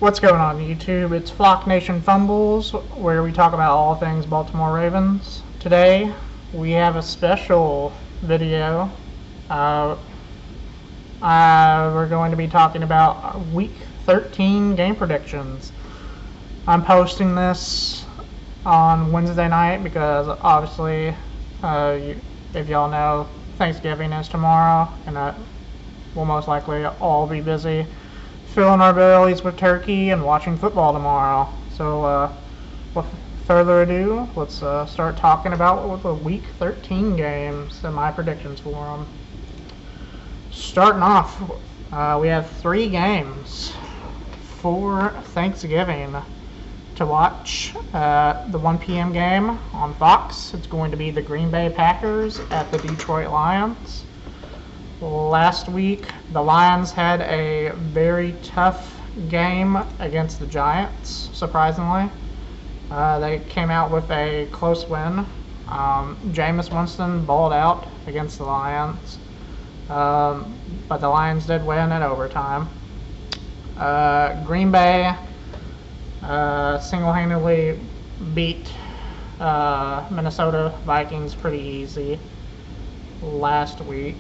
What's going on YouTube? It's Flock Nation Fumbles, where we talk about all things Baltimore Ravens. Today, we have a special video. We're going to be talking about Week 13 game predictions. I'm posting this on Wednesday night because obviously, if y'all know, Thanksgiving is tomorrow, and we'll most likely all be busy filling our bellies with turkey and watching football tomorrow. So with further ado, let's start talking about the Week 13 games and my predictions for them. Starting off, we have 3 games for Thanksgiving to watch. The 1 p.m. game on Fox, it's going to be the Green Bay Packers at the Detroit Lions. Last week, the Lions had a very tough game against the Giants, surprisingly. They came out with a close win. Jameis Winston balled out against the Lions, but the Lions did win in overtime. Green Bay single-handedly beat Minnesota Vikings pretty easy last week.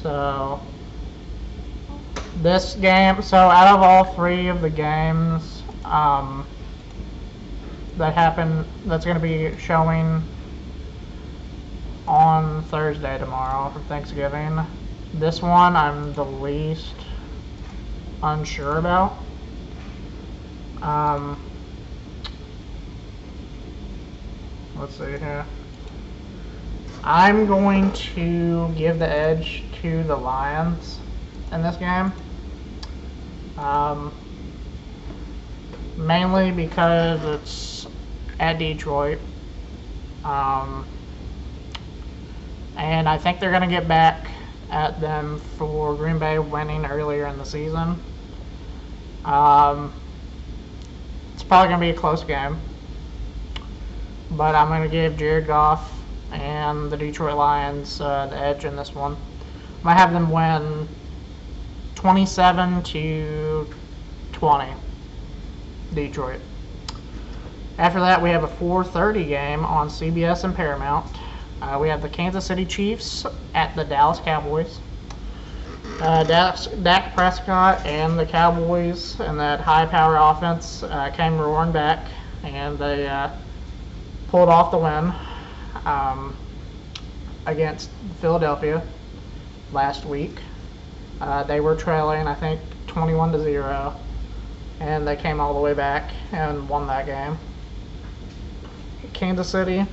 So this game, out of all 3 of the games that happened, that's going to be showing on Thursday tomorrow for Thanksgiving, this one I'm the least unsure about. Let's see here. I'm going to give the edge to the Lions in this game, mainly because it's at Detroit, and I think they're going to get back at them for Green Bay winning earlier in the season. It's probably going to be a close game, but I'm going to give Jared Goff and the Detroit Lions the edge in this one. I might have them win 27-20, Detroit. After that, we have a 4:30 game on CBS and Paramount. We have the Kansas City Chiefs at the Dallas Cowboys. Dak Prescott and the Cowboys and that high-power offense came roaring back, and they pulled off the win against Philadelphia last week. They were trailing, I think, 21-0, and they came all the way back and won that game. Kansas City,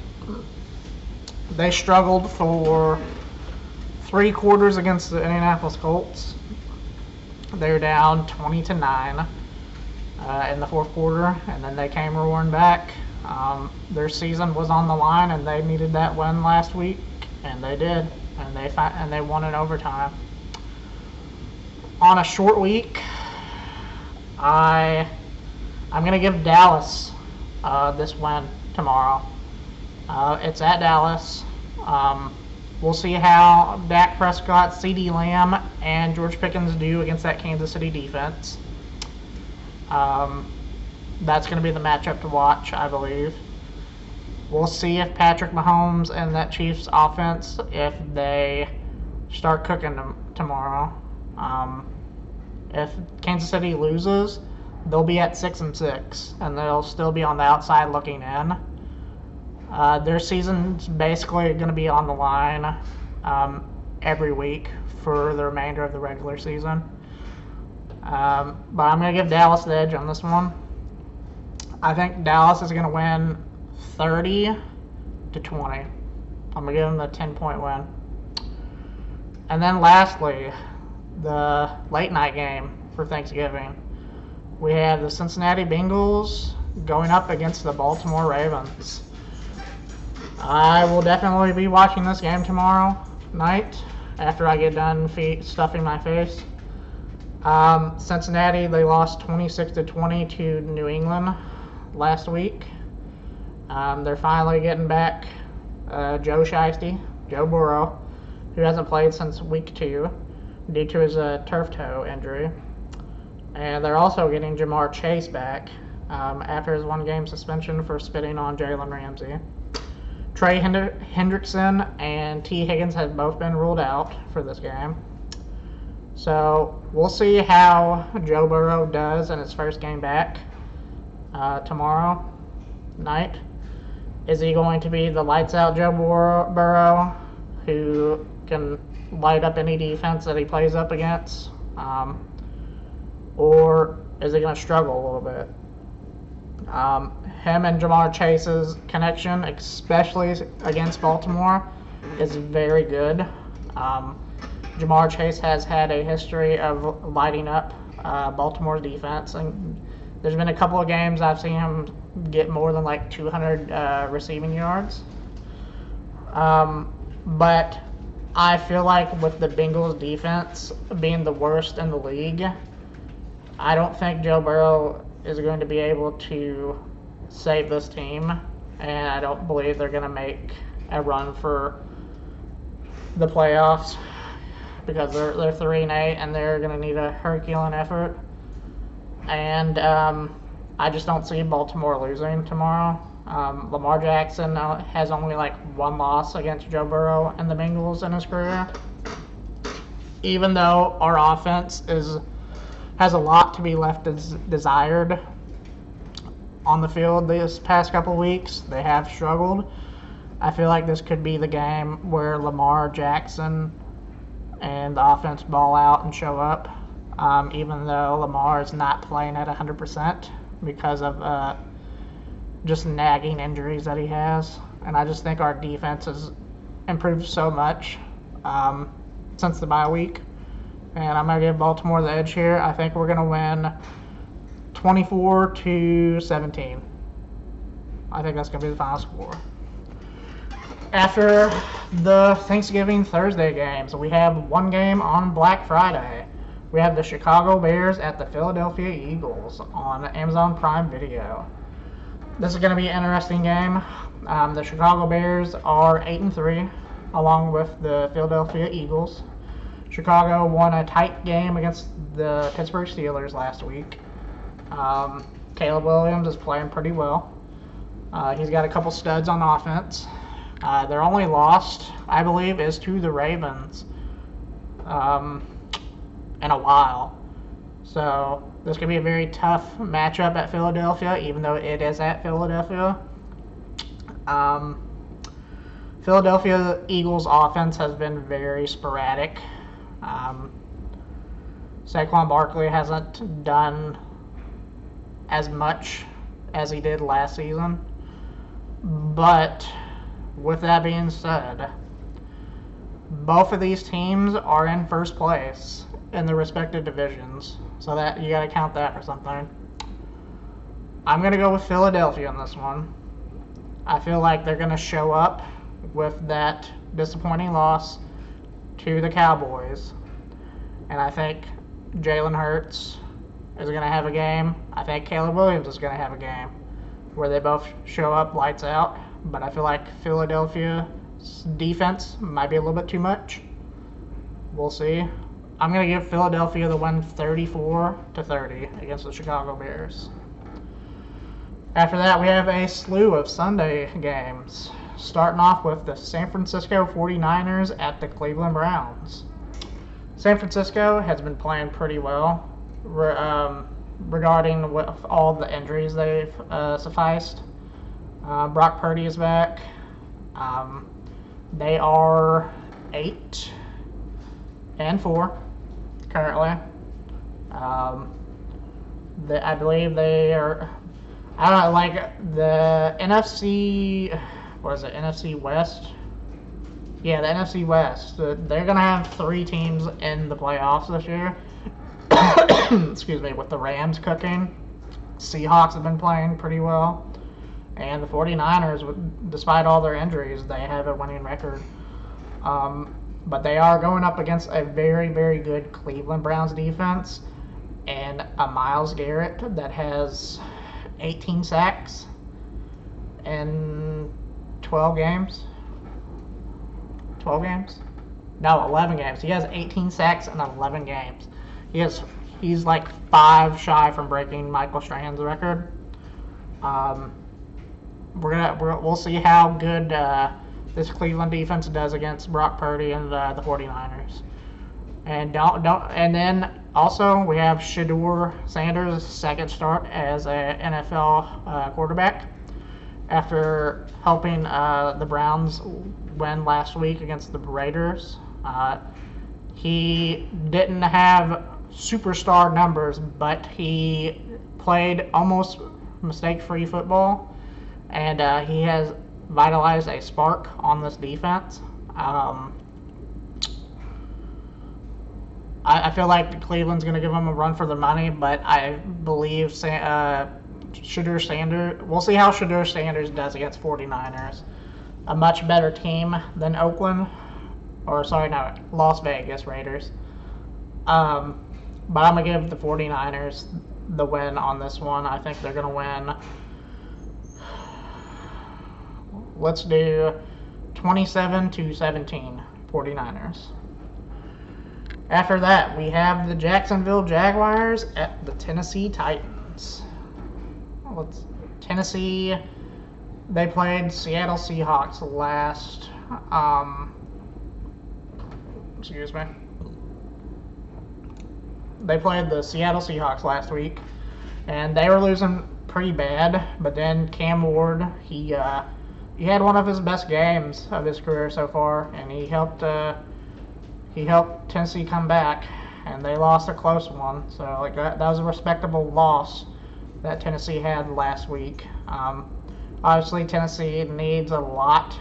they struggled for 3 quarters against the Indianapolis Colts. They were down 20-9 in the 4th quarter, and then they came roaring back. Their season was on the line, and they needed that win last week, and they did, and they won in overtime. On a short week, I'm going to give Dallas this win tomorrow. It's at Dallas. We'll see how Dak Prescott, CeeDee Lamb, and George Pickens do against that Kansas City defense. That's going to be the matchup to watch, I believe. We'll see if Patrick Mahomes and that Chiefs offense, if they start cooking them tomorrow. If Kansas City loses, they'll be at 6-6, and they'll still be on the outside looking in. Their season's basically going to be on the line every week for the remainder of the regular season. But I'm going to give Dallas the edge on this one. I think Dallas is going to win 30-20. I'm going to give them the 10-point win. And then lastly, the late night game for Thanksgiving. We have the Cincinnati Bengals going up against the Baltimore Ravens. I will definitely be watching this game tomorrow night after I get done stuffing my face. Cincinnati, they lost 26-20 to New England last week. They're finally getting back Joe Burrow, who hasn't played since week 2 due to his turf toe injury. And they're also getting Jamar Chase back after his one-game suspension for spitting on Jalen Ramsey. Trey Hendrickson and T. Higgins have both been ruled out for this game. So we'll see how Joe Burrow does in his first game back tomorrow night. Is he going to be the lights-out Joe Burrow who can light up any defense that he plays up against? Or is he going to struggle a little bit? Him and Jamar Chase's connection, especially against Baltimore, is very good. Jamar Chase has had a history of lighting up Baltimore's defense, and there's been a couple of games I've seen him get more than like 200 receiving yards. But I feel like with the Bengals defense being the worst in the league, I don't think Joe Burrow is going to be able to save this team, and I don't believe they're going to make a run for the playoffs because they're 3-8 and they're going to need a Herculean effort. And I just don't see Baltimore losing tomorrow. Lamar Jackson has only like one loss against Joe Burrow and the Bengals in his career. Even though our offense has a lot to be left desired on the field this past couple weeks, they have struggled. I feel like this could be the game where Lamar Jackson and the offense ball out and show up, even though Lamar is not playing at 100% because of just nagging injuries that he has. And I just think our defense has improved so much since the bye week. And I'm going to give Baltimore the edge here. I think we're going to win 24-17. I think that's going to be the final score. After the Thanksgiving Thursday games, we have one game on Black Friday. We have the Chicago Bears at the Philadelphia Eagles on Amazon Prime Video. This is going to be an interesting game. The Chicago Bears are 8-3, along with the Philadelphia Eagles. Chicago won a tight game against the Pittsburgh Steelers last week. Caleb Williams is playing pretty well. He's got a couple studs on offense. Their only loss, I believe, is to the Ravens in a while. So this could be a very tough matchup at Philadelphia, even though it is at Philadelphia. Philadelphia Eagles offense has been very sporadic. Saquon Barkley hasn't done as much as he did last season. But with that being said, both of these teams are in first place in their respective divisions. So that you got to count that for something. I'm going to go with Philadelphia on this one. I feel like they're going to show up with that disappointing loss to the Cowboys. And I think Jalen Hurts is going to have a game. I think Caleb Williams is going to have a game where they both show up lights out. But I feel like Philadelphia's defense might be a little bit too much. We'll see. I'm going to give Philadelphia the win 34-30 against the Chicago Bears. After that, we have a slew of Sunday games, starting off with the San Francisco 49ers at the Cleveland Browns. San Francisco has been playing pretty well regarding all the injuries they've sufficed. Brock Purdy is back. They are 8-4 currently. I believe they are. I don't know, like the NFC. What is it? NFC West. Yeah, the NFC West. They're gonna have 3 teams in the playoffs this year. Excuse me, with the Rams cooking. Seahawks have been playing pretty well. And the 49ers, despite all their injuries, they have a winning record. But they are going up against a very, very good Cleveland Browns defense and a Myles Garrett that has 18 sacks in 12 games. 12 games? No, 11 games. He has 18 sacks in 11 games. He has He's like 5 shy from breaking Michael Strahan's record. We'll see how good this Cleveland defense does against Brock Purdy and the 49ers. And and then also we have Shedeur Sanders' second start as an NFL quarterback after helping the Browns win last week against the Raiders. He didn't have superstar numbers, but he played almost mistake-free football, and he has vitalized a spark on this defense. I feel like Cleveland's going to give him a run for the money, but I believe Shedeur Sanders, we'll see how Shedeur Sanders does against 49ers. A much better team than Las Vegas Raiders. But I'm going to give the 49ers the win on this one. I think they're going to win. Let's do 27-17 49ers. After that, we have the Jacksonville Jaguars at the Tennessee Titans. Tennessee, they played Seattle Seahawks last. Excuse me. They played the Seattle Seahawks last week, and they were losing pretty bad. But then Cam Ward, he had one of his best games of his career so far, and he helped Tennessee come back, and they lost a close one. So like that was a respectable loss that Tennessee had last week. Obviously, Tennessee needs a lot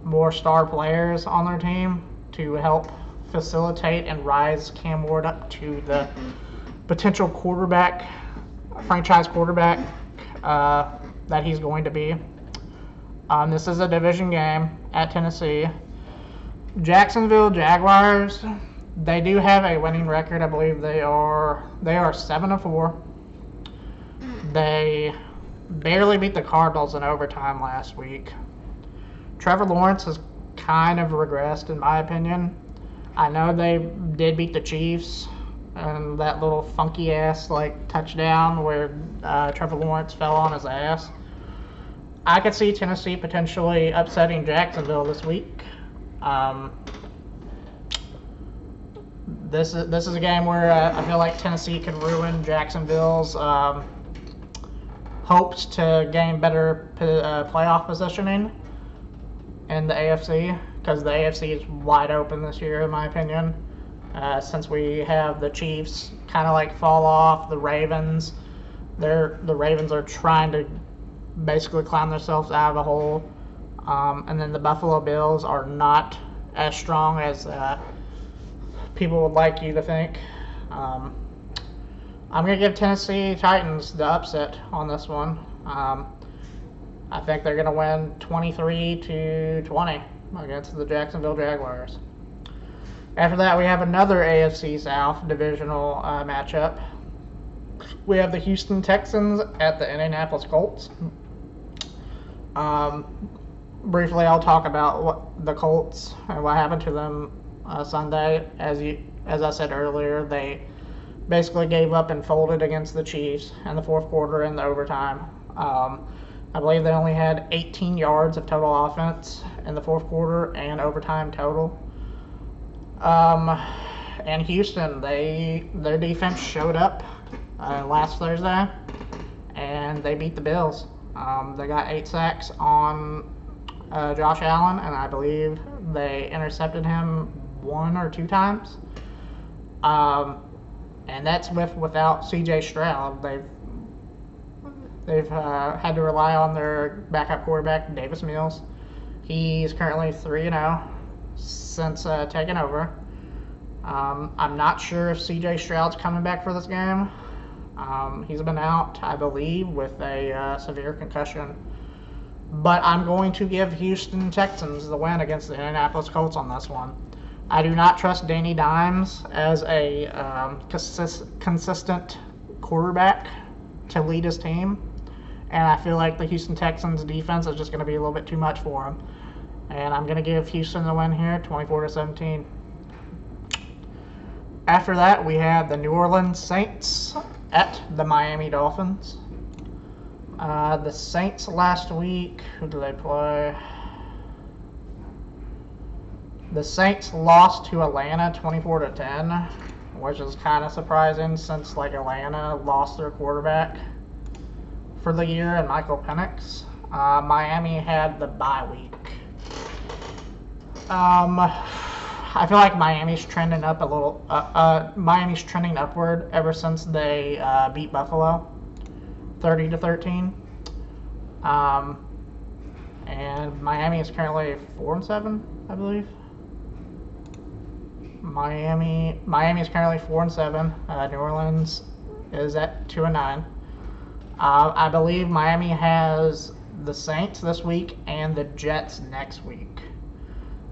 more star players on their team to help facilitate and rise Cam Ward up to the potential franchise quarterback that he's going to be. This is a division game at Tennessee. Jacksonville Jaguars, they do have a winning record. I believe they are 7-4. They barely beat the Cardinals in overtime last week. Trevor Lawrence has kind of regressed, in my opinion. I know they did beat the Chiefs and that little funky ass touchdown where Trevor Lawrence fell on his ass. I could see Tennessee potentially upsetting Jacksonville this week. This is a game where I feel like Tennessee can ruin Jacksonville's hopes to gain better playoff positioning in the AFC, because the AFC is wide open this year, in my opinion. Since we have the Chiefs kind of fall off, the Ravens, the Ravens are trying to basically climb themselves out of the hole, and then the Buffalo Bills are not as strong as people would like you to think. I'm going to give Tennessee Titans the upset on this one. I think they're going to win 23-20 against the Jacksonville Jaguars. After that, we have another AFC South divisional matchup. We have the Houston Texans at the Indianapolis Colts. Briefly, I'll talk about the Colts and what happened to them Sunday. As I said earlier, they basically gave up and folded against the Chiefs in the fourth quarter and the overtime. I believe they only had 18 yards of total offense in the fourth quarter and overtime total. And Houston, their defense showed up last Thursday, and they beat the Bills. They got 8 sacks on Josh Allen, and I believe they intercepted him 1 or 2 times. And that's without C.J. Stroud. They've had to rely on their backup quarterback, Davis Mills. He's currently 3-0 since taking over. I'm not sure if C.J. Stroud's coming back for this game. He's been out, I believe, with a severe concussion. But I'm going to give Houston Texans the win against the Indianapolis Colts on this one. I do not trust Danny Dimes as a consistent quarterback to lead his team. And I feel like the Houston Texans defense is just going to be a little bit too much for him. And I'm going to give Houston the win here, 24-17. After that, we have the New Orleans Saints at the Miami Dolphins. The Saints last week, who did they play? The Saints lost to Atlanta 24-10, which is kind of surprising since like Atlanta lost their quarterback for the year and Michael Penix. Miami had the bye week. I feel like Miami's trending up a little. Miami's trending upward ever since they beat Buffalo 30-13. And Miami is currently 4-7, I believe. Miami is currently 4-7. New Orleans is at 2-9. I believe Miami has the Saints this week and the Jets next week.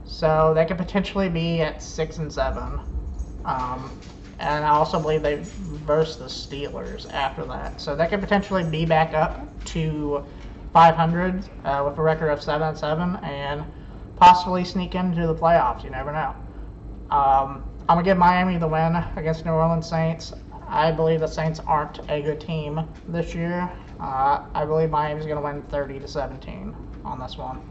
So they could potentially be at 6-7. And I also believe they verse the Steelers after that. So they could potentially be back up to 500 with a record of 7-7 and possibly sneak into the playoffs. You never know. I'm going to give Miami the win against New Orleans Saints. I believe the Saints aren't a good team this year. I believe Miami's going to win 30-17 on this one.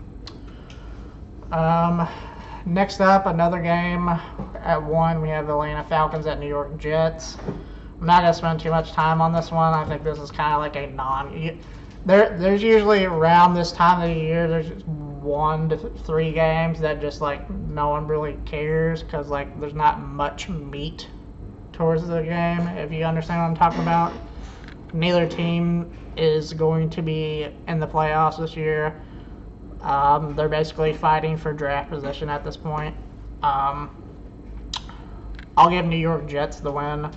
Next up, another game at 1. We have the Atlanta Falcons at New York Jets. I'm not going to spend too much time on this one. I think this is kind of like a there's usually around this time of the year, there's just 1 to 3 games that just like no one really cares because like there's not much meat towards the game, if you understand what I'm talking about. Neither team is going to be in the playoffs this year. They're basically fighting for draft position at this point. I'll give New York Jets the win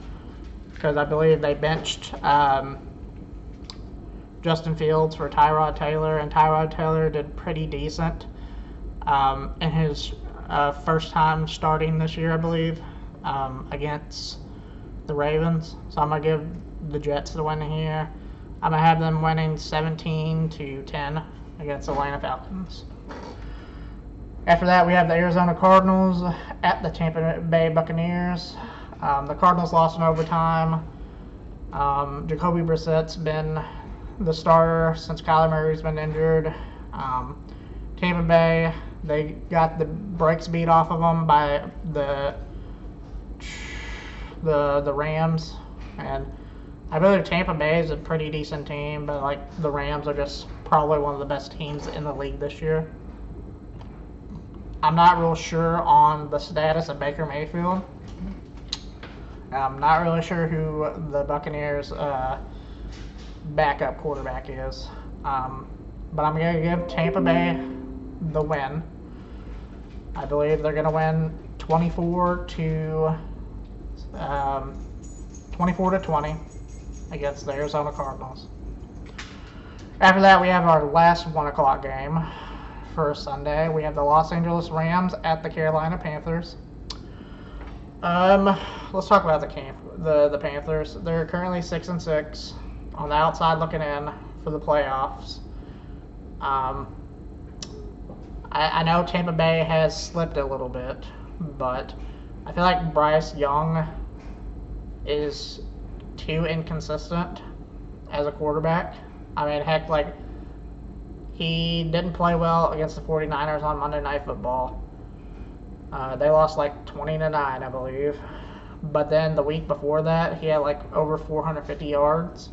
because I believe they benched Justin Fields for Tyrod Taylor, and Tyrod Taylor did pretty decent in his first time starting this year, I believe, against the Ravens. So I'm going to give the Jets the win here. I'm going to have them winning 17-10 against the Atlanta Falcons. After that, we have the Arizona Cardinals at the Tampa Bay Buccaneers. The Cardinals lost in overtime. Jacoby Brissett's been the starter since Kyler Murray's been injured. Tampa Bay, they got the brakes beat off of them by the Rams, and I believe Tampa Bay is a pretty decent team, but like the Rams are just probably one of the best teams in the league this year. I'm not real sure on the status of Baker Mayfield. I'm not really sure who the Buccaneers' backup quarterback is. But I'm going to give Tampa Bay the win. I believe they're going to win 24-20 against the Arizona Cardinals. After that, we have our last 1 o'clock game for Sunday. We have the Los Angeles Rams at the Carolina Panthers. Let's talk about the Panthers. They're currently 6-6 on the outside looking in for the playoffs. I know Tampa Bay has slipped a little bit, but I feel like Bryce Young is too inconsistent as a quarterback. I mean, heck, like, he didn't play well against the 49ers on Monday Night Football. They lost like 20-9, I believe. But then the week before that, he had like over 450 yards.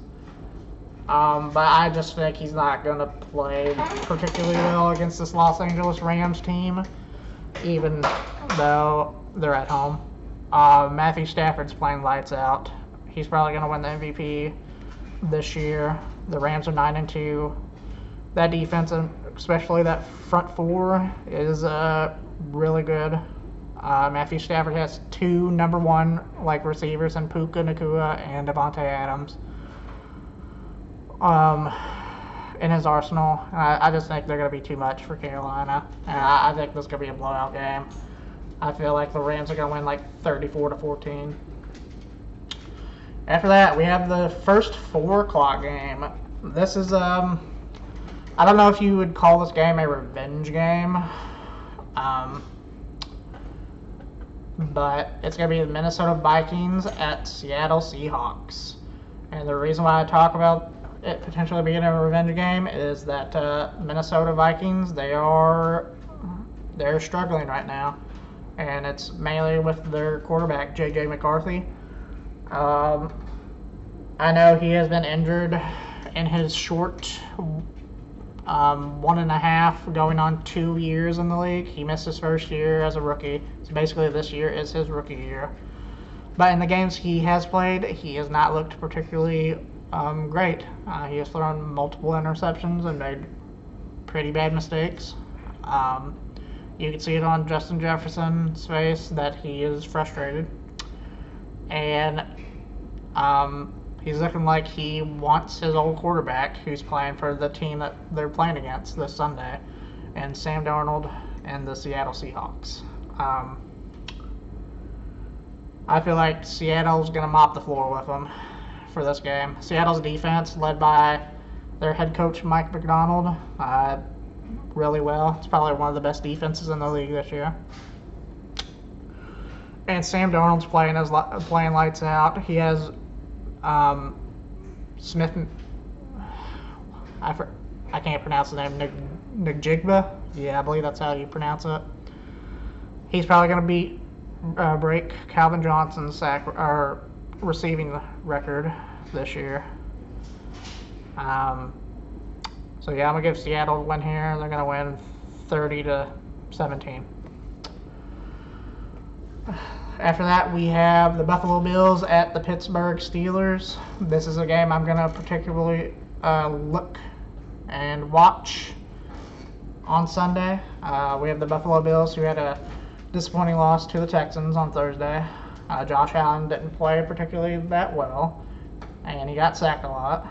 But I just think he's not going to play particularly well against this Los Angeles Rams team, even though they're at home. Matthew Stafford's playing lights out. He's probably going to win the MVP this year. The Rams are 9-2. That defense, especially that front four, is really good. Matthew Stafford has 2 number 1 receivers in Puka Nacua and Devontae Adams in his arsenal. I just think they're going to be too much for Carolina, and I think this is going to be a blowout game. I feel like the Rams are going to win like 34-14. After that, we have the first 4 o'clock game. This is I don't know if you would call this game a revenge game. but it's going to be the Minnesota Vikings at Seattle Seahawks. And the reason why I talk about it potentially being a revenge game is that Minnesota Vikings, they're struggling right now, and it's mainly with their quarterback J.J. McCarthy. I know he has been injured in his short 1.5 going on 2 years in the league. He missed his first year as a rookie, so basically this year is his rookie year. But in the games he has played, he has not looked particularly great. He has thrown multiple interceptions and made pretty bad mistakes. You can see it on Justin Jefferson's face that he is frustrated. And he's looking like he wants his old quarterback who's playing for the team that they're playing against this Sunday, and Sam Darnold and the Seattle Seahawks. I feel like Seattle's going to mop the floor with them for this game. Seattle's defense, led by their head coach Mike McDonald, really well. It's probably one of the best defenses in the league this year. And Sam Darnold's playing lights out. He has Smith. I can't pronounce the name. Njigba. Yeah, I believe that's how you pronounce it. He's probably going to break Calvin Johnson's receiving record this year. So yeah, I'm gonna give Seattle a win here. They're gonna win 30-17. After that, we have the Buffalo Bills at the Pittsburgh Steelers. This is a game I'm gonna particularly look and watch on Sunday. We have the Buffalo Bills, who had a disappointing loss to the Texans on Thursday. Josh Allen didn't play particularly that well, and he got sacked a lot.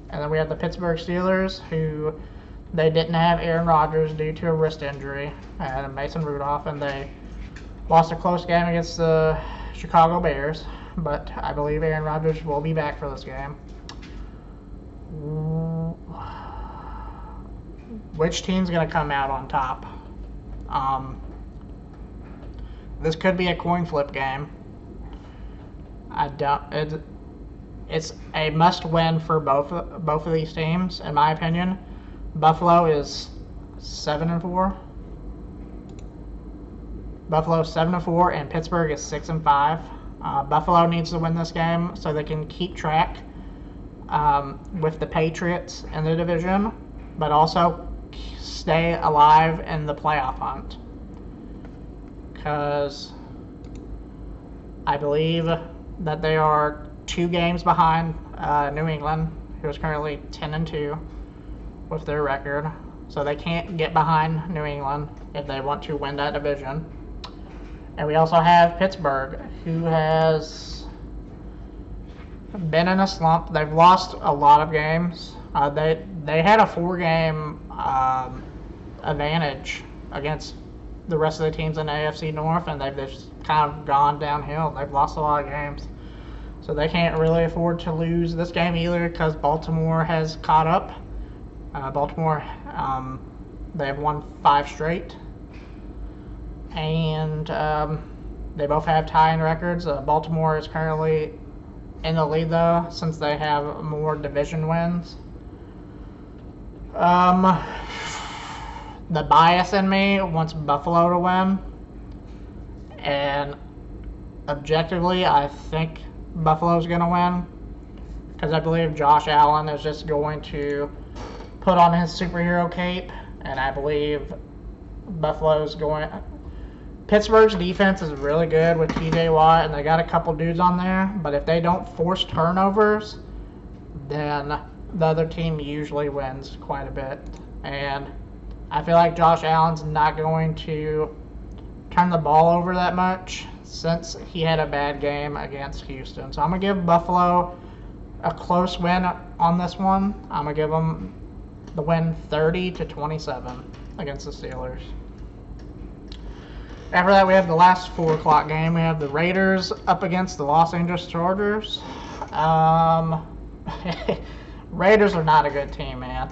And then we have the Pittsburgh Steelers, who they didn't have Aaron Rodgers due to a wrist injury, and Mason Rudolph, and they lost a close game against the Chicago Bears. But I believe Aaron Rodgers will be back for this game. Which team's going to come out on top? This could be a coin flip game. It's a must-win for both of these teams, in my opinion. Buffalo is 7-4. Buffalo is 7-4, and Pittsburgh is 6-5. Buffalo needs to win this game so they can keep track with the Patriots in the division, but also stay alive in the playoff hunt. Because I believe that they are 2 games behind New England, who is currently 10-2 with their record. So they can't get behind New England if they want to win that division. And we also have Pittsburgh, who has been in a slump. They've lost a lot of games. They had a 4-game advantage against the rest of the teams in the AFC North, and they've just kind of gone downhill. They've lost a lot of games. So they can't really afford to lose this game either, because Baltimore has caught up. Baltimore, they've won 5 straight. And they both have tying records. Baltimore is currently in the lead, though, since they have more division wins. The bias in me wants Buffalo to win. And objectively, I think Buffalo's going to win, because I believe Josh Allen is just going to put on his superhero cape, and I believe Pittsburgh's defense is really good with TJ Watt, and they got a couple dudes on there, but if they don't force turnovers, then the other team usually wins quite a bit. And I feel like Josh Allen's not going to turn the ball over that much since he had a bad game against Houston. So I'm going to give Buffalo a close win on this one. I'm going to give them the win 30-27 against the Steelers. After that, we have the last 4 o'clock game. We have the Raiders up against the Los Angeles Chargers. Raiders are not a good team, man.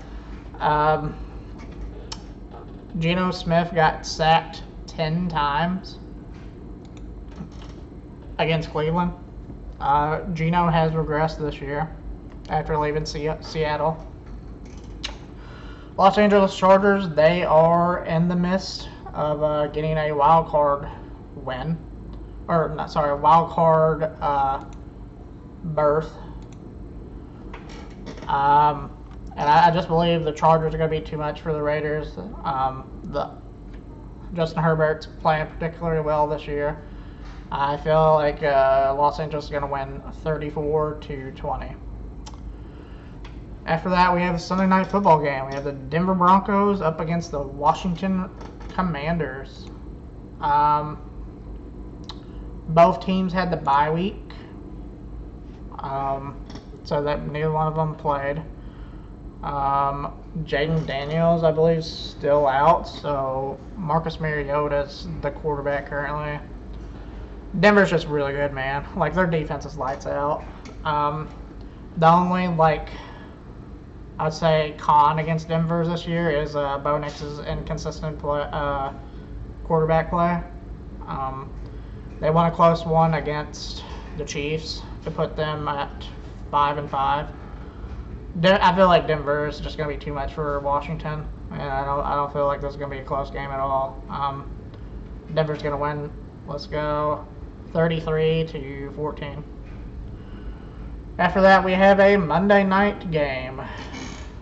Geno Smith got sacked 10 times. against Cleveland. Geno has regressed this year after leaving Seattle. Los Angeles Chargers, they are in the midst of getting a wild card win. Or, not sorry, wild card berth. And I just believe the Chargers are going to be too much for the Raiders. Justin Herbert's playing particularly well this year. I feel like Los Angeles is going to win 34-20. After that, we have a Sunday night football game. We have the Denver Broncos up against the Washington Commanders. Both teams had the bye week, so that neither one of them played. Jaden Daniels, I believe, is still out, so Marcus Mariota is the quarterback currently. Denver's just really good, man. Like, their defense is lights out. The only, like, I'd say con against Denver this year is Bo Nix's inconsistent quarterback play. They won a close one against the Chiefs to put them at 5-5. I feel like Denver is just going to be too much for Washington, and I don't feel like this is going to be a close game at all. Denver's going to win. Let's go 33-14. After that, we have a Monday night game,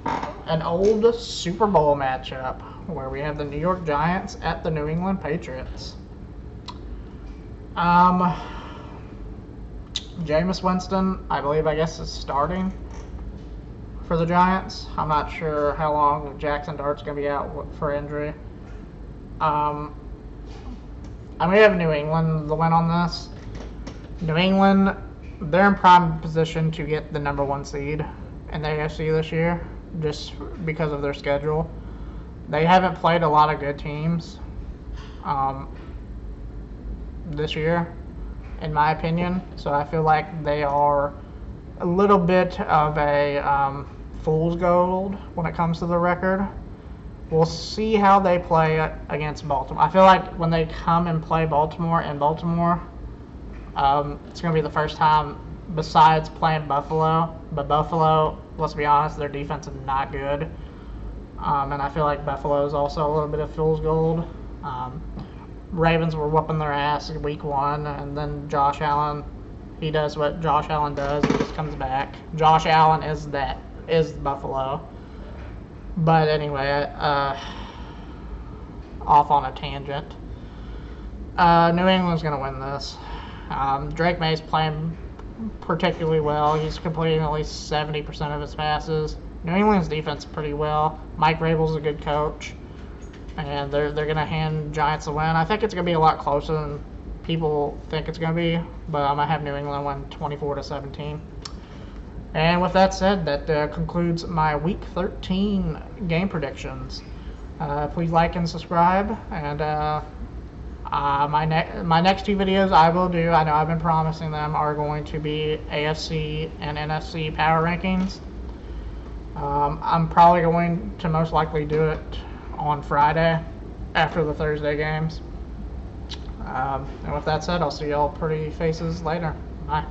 an old Super Bowl matchup where we have the New York Giants at the New England Patriots. Jameis Winston, I guess, is starting for the Giants. I'm not sure how long Jackson Dart's going to be out for injury. I'm going to have New England the win on this. New England, they're in prime position to get the number 1 seed in the AFC this year, just because of their schedule. They haven't played a lot of good teams this year, in my opinion. So I feel like they are a little bit of a fool's gold when it comes to the record. We'll see how they play against Baltimore. I feel like when they come and play Baltimore in Baltimore, it's going to be the first time besides playing Buffalo. But Buffalo, let's be honest, their defense is not good. And I feel like Buffalo is also a little bit of fool's gold. Ravens were whooping their ass in week 1, and then Josh Allen, he does what Josh Allen does. He just comes back. Josh Allen is Buffalo. But anyway, off on a tangent. New England's going to win this. Drake May's playing particularly well. He's completing at least 70% of his passes. New England's defense pretty well. Mike Vrabel's a good coach, and they're going to hand Giants a win. I think it's going to be a lot closer than people think it's going to be, but I'm going to have New England win 24-17. And with that said, that concludes my Week 13 game predictions. Please like and subscribe, and my next 2 videos I will do, I know I've been promising them, are going to be AFC and NFC power rankings. I'm probably going to most likely do it on Friday after the Thursday games. And with that said, I'll see y'all pretty faces later. Bye.